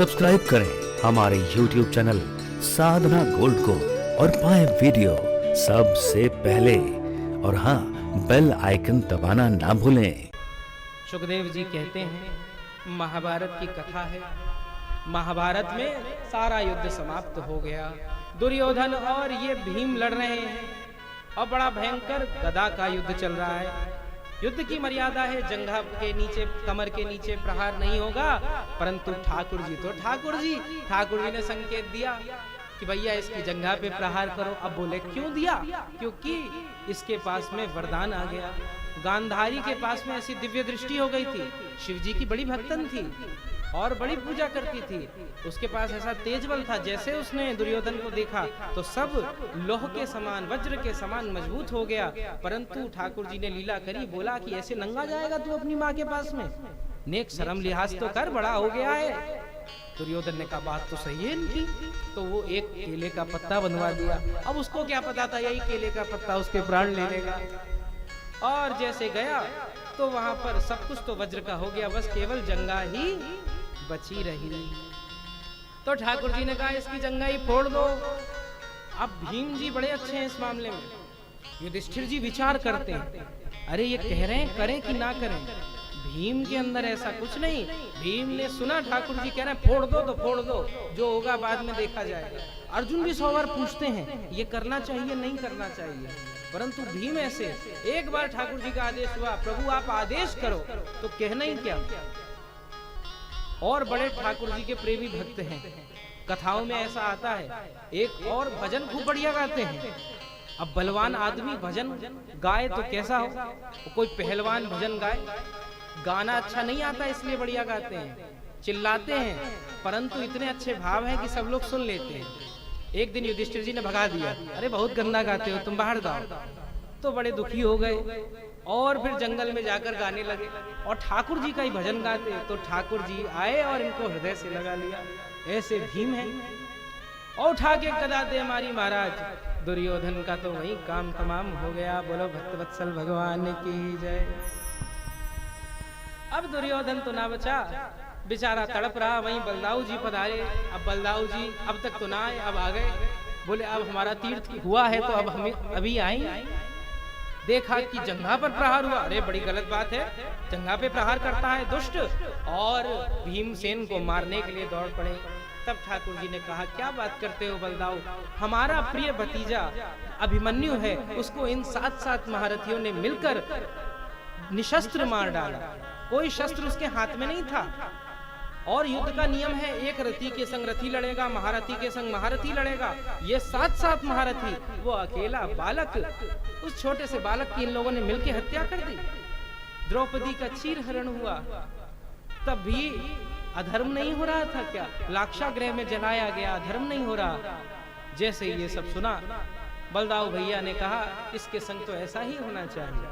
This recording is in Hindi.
सब्सक्राइब करें हमारे YouTube चैनल साधना गोल्ड को और पाएं वीडियो सबसे पहले। और हाँ, बेल आइकन दबाना ना भूलें। सुखदेव जी कहते हैं महाभारत की कथा है। महाभारत में सारा युद्ध समाप्त हो गया। दुर्योधन और ये भीम लड़ रहे हैं और बड़ा भयंकर गदा का युद्ध चल रहा है। युद्ध की मर्यादा है, जंघा के नीचे, कमर के नीचे प्रहार नहीं होगा। परंतु ठाकुर जी ने संकेत दिया कि भैया इसकी जंघा पे प्रहार करो। अब बोले क्यों दिया? क्योंकि इसके पास में वरदान आ गया। गांधारी के पास में ऐसी दिव्य दृष्टि हो गई थी। शिव जी की बड़ी भक्तन थी और बड़ी पूजा करती थी। उसके पास ऐसा तेज बल था, जैसे उसने दुर्योधन को देखा तो सब लोह के समान, वज्र के समान मजबूत हो गया। परंतु ठाकुर जी ने लीला करी, बोला कि ऐसे नंगा जाएगा तू अपनी माँ के पास में? नेक शर्म लिहाज तो कर, बड़ा हो गया है। दुर्योधन ने कहा बात तो सही है इनकी। तो वो एक केले का पत्ता बनवा दिया। अब उसको क्या पता था यही केले का पत्ता उसके प्राण ले लेगा। और जैसे गया तो वहां पर सब कुछ तो वज्र का हो गया, बस केवल जंगा ही बची रही। तो ठाकुर जी ने कहा इसकी जंगा ही फोड़ दो। अब भीम जी बड़े अच्छे हैं इस मामले में। युधिष्ठिर जी विचार करते हैं, अरे ये कह रहे हैं करें कि ना करें। भीम के अंदर ऐसा कुछ नहीं। भीम ने सुना ठाकुर जी कह रहे हैं फोड़ दो तो फोड़ दो, जो होगा बाद में देखा जाएगा। अर्जुन भी 100 बार पूछते हैं ये करना चाहिए नहीं करना चाहिए, परंतु भीम ऐसे। एक बार ठाकुर जी का आदेश हुआ, प्रभु आप आदेश करो, तो कहना ही क्या। और बड़े ठाकुर जी के प्रेमी भक्त हैं। कथाओं में ऐसा आता है। एक और भजन खूब बढ़िया गाते हैं। अब बलवान आदमी भजन गाए तो कैसा हो? कोई पहलवान भजन गाए, गाना अच्छा नहीं आता इसलिए बढ़िया गाते हैं, चिल्लाते हैं, परंतु इतने अच्छे भाव हैं कि सब लोग सुन लेते हैं। एक दिन युधिष्ठिर जी ने भगा दिया, अरे बहुत गंदा गाते हो तुम, बाहर गाओ। तो बड़े दुखी हो गए और फिर जंगल में जाकर गाने लगे और ठाकुर जी का ही भजन गाते। तो ठाकुर जी आए और इनको हृदय से लगा लिया। ऐसे भीम है और उठा के गदा दे हमारी महाराज। दुर्योधन का तो वही काम तमाम हो गया। बोलो भक्तवत्सल भगवान की जय। अब दुर्योधन तो ना बचा, बेचारा तड़प रहा। वहीं बलदाऊ जी पधारे। अब बलदाऊ जी अब तक तो ना आए, अब आ गए। बोले अब हमारा तीर्थ हुआ है तो अब हमें अभी आए। देखा कि जंघा पर प्रहार हुआ। अरे बड़ी गलत बात है, जंघा पे प्रहार करता है दुष्ट। और भीमसेन को मारने के लिए दौड़ पड़े। तब ठाकुर जी ने कहा क्या बात करते हो बलदाऊ, हमारा प्रिय भतीजा अभिमन्यु है, उसको इन 7 महारथियों ने मिलकर निशस्त्र मार डाला। कोई शस्त्र उसके हाथ में नहीं था। और युद्ध का नियम है, एक रथी के संग रथी लड़ेगा, महारथी के संग महारथी लड़ेगा। ये 7 महारथी, वो अकेला बालक, उस छोटे से बालक की इन लोगों ने मिलकर हत्या कर दी। द्रौपदी का चीर हरण हुआ। तब भी अधर्म नहीं हो रहा था क्या? लाक्षागृह में जलाया गया, अधर्म नहीं हो रहा। जैसे ये सब सुना, बलदाऊ भैया ने कहा इसके संग तो ऐसा ही होना चाहिए।